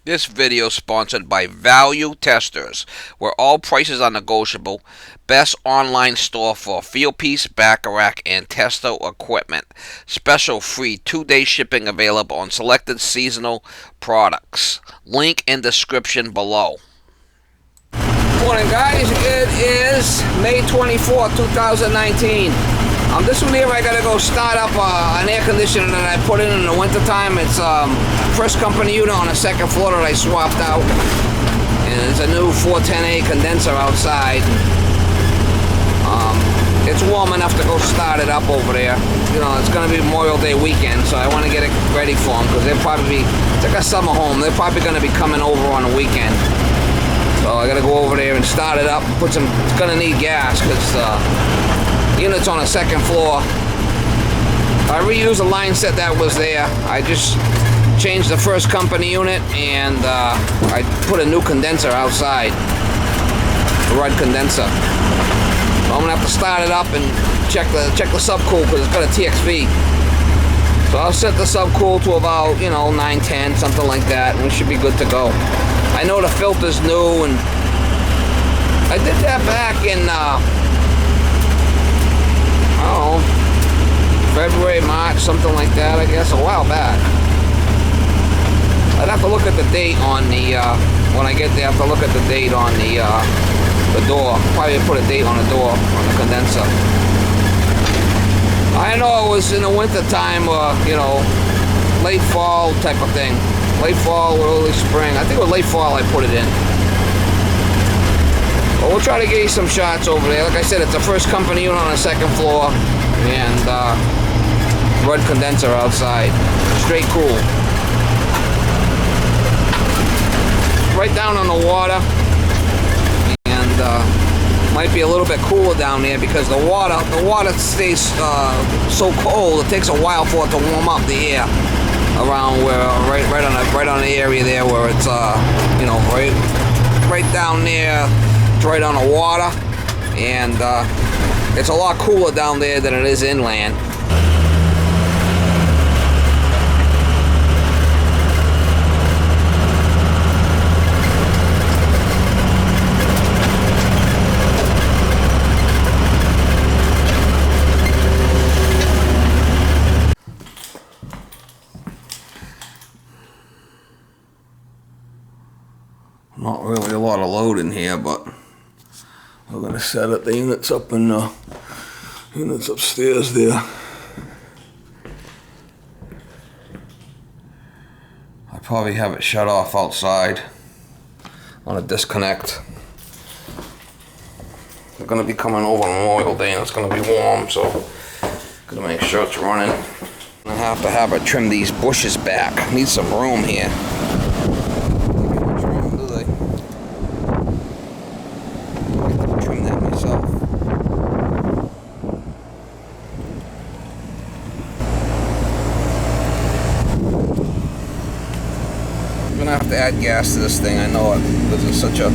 This video is sponsored by Value Testers, where all prices are negotiable. Best online store for Fieldpiece, Bacharach, and tester equipment. Special free 2-day shipping available on selected seasonal products. Link in description below. Morning, guys. It is May 24th, 2019. This one here, I gotta go start up an air conditioner that I put in the wintertime. It's first company unit on the second floor that I swapped out. And it's a new 410A condenser outside. It's warm enough to go start it up over there. You know, it's gonna be Memorial Day weekend, so I want to get it ready for them because they'll probably be, it's like a summer home. They're probably gonna be coming over on the weekend. So I gotta go over there and start it up. Put some. It's gonna need gas because the unit's on the second floor. I reused the line set that was there. I just changed the first company unit and I put a new condenser outside, a Rudd condenser. So I'm gonna have to start it up and check the subcool because it's got a TXV. So I'll set the subcool to about 910, something like that, and we should be good to go. I know the filter's new, and I did that back in, I don't know, February, March, something like that, I guess, a while back. I'd have to look at the date on the, when I get there, I have to look at the date on the door. Probably put a date on the door, on the condenser. I know it was in the winter time, late fall type of thing. Late fall, early spring. I think it was late fall I put it in. But we'll try to get you some shots over there. Like I said, it's the first company unit on the second floor. And Rudd condenser outside. Straight cool. Right down on the water. And might be a little bit cooler down there because the water stays so cold. It takes a while for it to warm up the air. Around where right on the area there where it's right down there, it's right on the water, and it's a lot cooler down there than it is inland. Not really a lot of load in here, but we're going to set up the units up in the units upstairs there. I probably have it shut off outside on a disconnect. We're going to be coming over on Memorial Day and it's going to be warm, so I'm going to make sure it's running. I have to have her trim these bushes back. Need some room here. I'm gonna have to add gas to this thing, I know it, because it's such a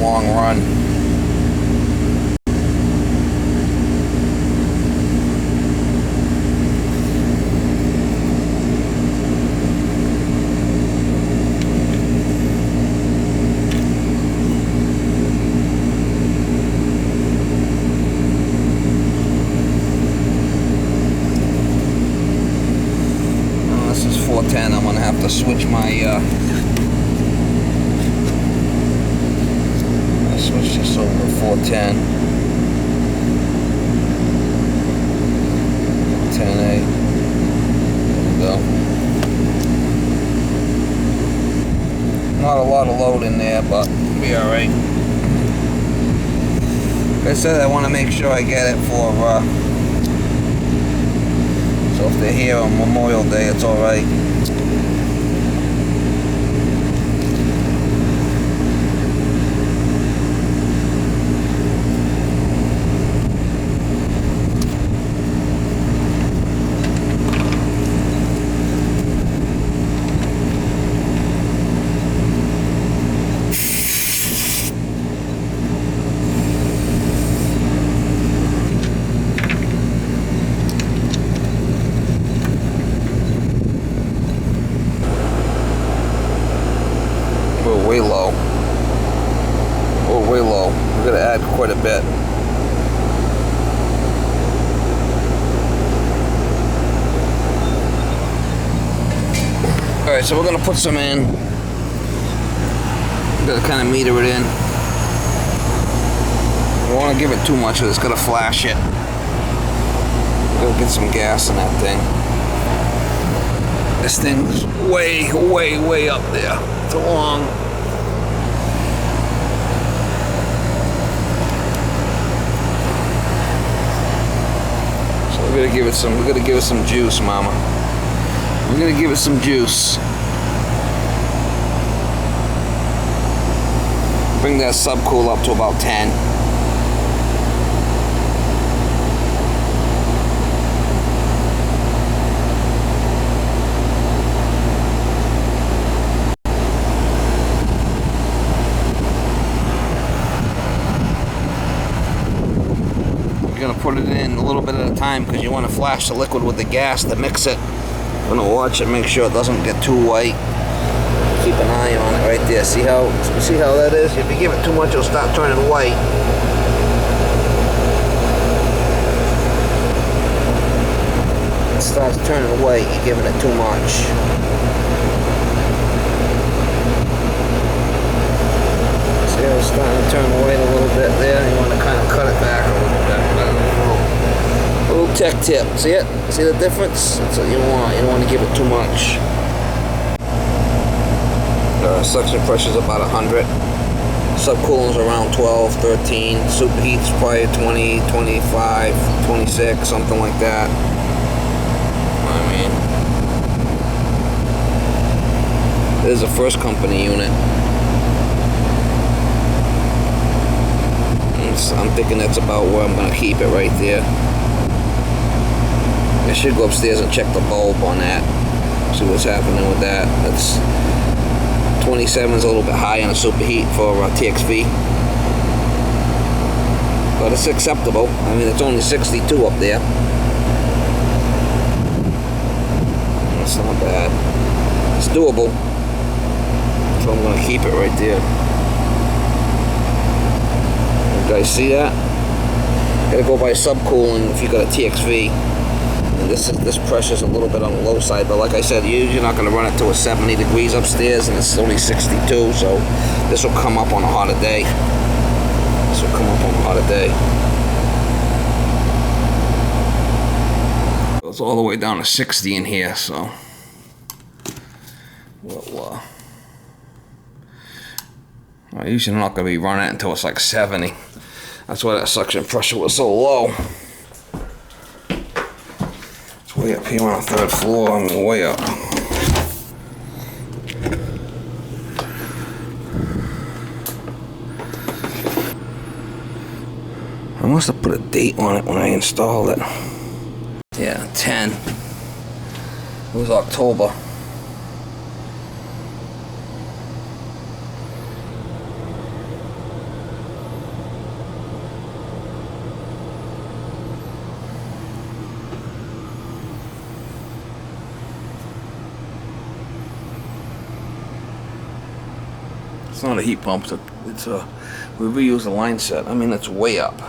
long run. This is 410, I'm gonna have to switch my switch this over to 410. 10A. There we go. Not a lot of load in there, but it'll be alright. Like I said, I want to make sure I get it for so if they're here on Memorial Day, it's alright. add quite a bit. Alright, so we're going to put some in. Got to kind of meter it in. I don't want to give it too much, or it's going to flash it. Gotta get some gas in that thing. This thing's way, way, way up there. It's long. So we're gonna give it some juice, Mama. We're gonna give it some juice. Bring that subcool up to about 10. Gonna put it in a little bit at a time because you want to flash the liquid with the gas to mix it. I'm gonna watch it, make sure it doesn't get too white. Keep an eye on it right there. See how that is? If you give it too much, it'll start turning white. It starts turning white. You're giving it too much. See how it's starting to turn white a little bit there? You want to kind of cut it back a little bit. Little tech tip. See it? See the difference? That's what you want. You don't want to give it too much. Suction pressure is about 100. Subcooling's around 12, 13. Superheat's probably 20, 25, 26, something like that. I mean, this is a first company unit. I'm thinking that's about where I'm going to keep it right there. I should go upstairs and check the bulb on that. See what's happening with that. That's 27 is a little bit high on a superheat for TXV. But it's acceptable. I mean, it's only 62 up there. That's not bad. It's doable. So I'm going to keep it right there. You guys see that? Gotta go by subcooling if you got a TXV. And this pressure's a little bit on the low side, but like I said, you're not gonna run it to a 70 degrees upstairs, and it's only 62, so this will come up on a hotter day. This will come up on a hotter day. It's all the way down to 60 in here, so well, I usually not gonna be running it until it's like 70. That's why that suction pressure was so low. It's way up here on the 3rd floor. I mean, way up. I must have put a date on it when I installed it. Yeah, 10. It was October. It's not a heat pump, it's a, we reuse the line set. I mean, it's way up.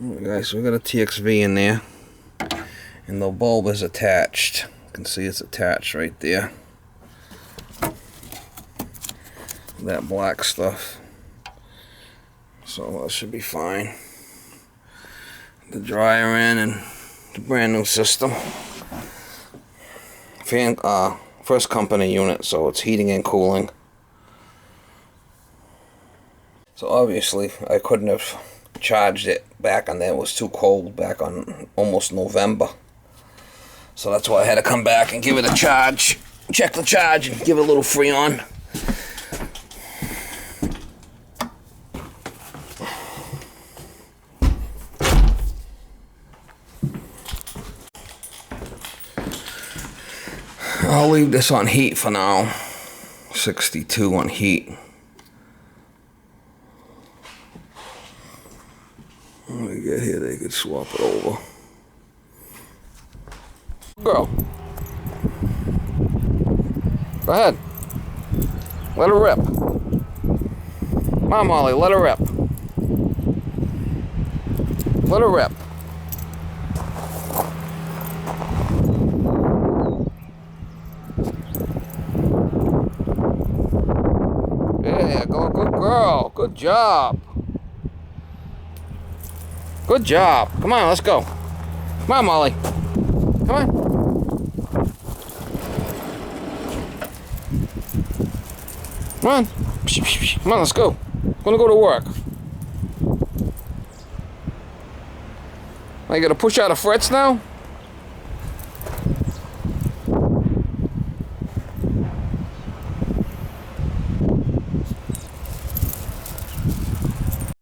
Alright guys, so we got a TXV in there, and the bulb is attached. You can see it's attached right there. That black stuff. So that should be fine. The dryer in and the brand new system. First company unit, so it's heating and cooling. So obviously I couldn't have charged it back on there. It was too cold back on almost November. So that's why I had to come back and give it a charge. Check the charge and give it a little Freon. I'll leave this on heat for now. 62 on heat. When we get here, they could swap it over. Girl. Go ahead. Let her rip. Come on, Molly, let her rip. Let her rip. Yeah, go, good girl. Good job. Good job. Come on, let's go. Come on, Molly. Come on. Come on. Come on, let's go. I'm gonna go to work. I gotta push out of Fritz now?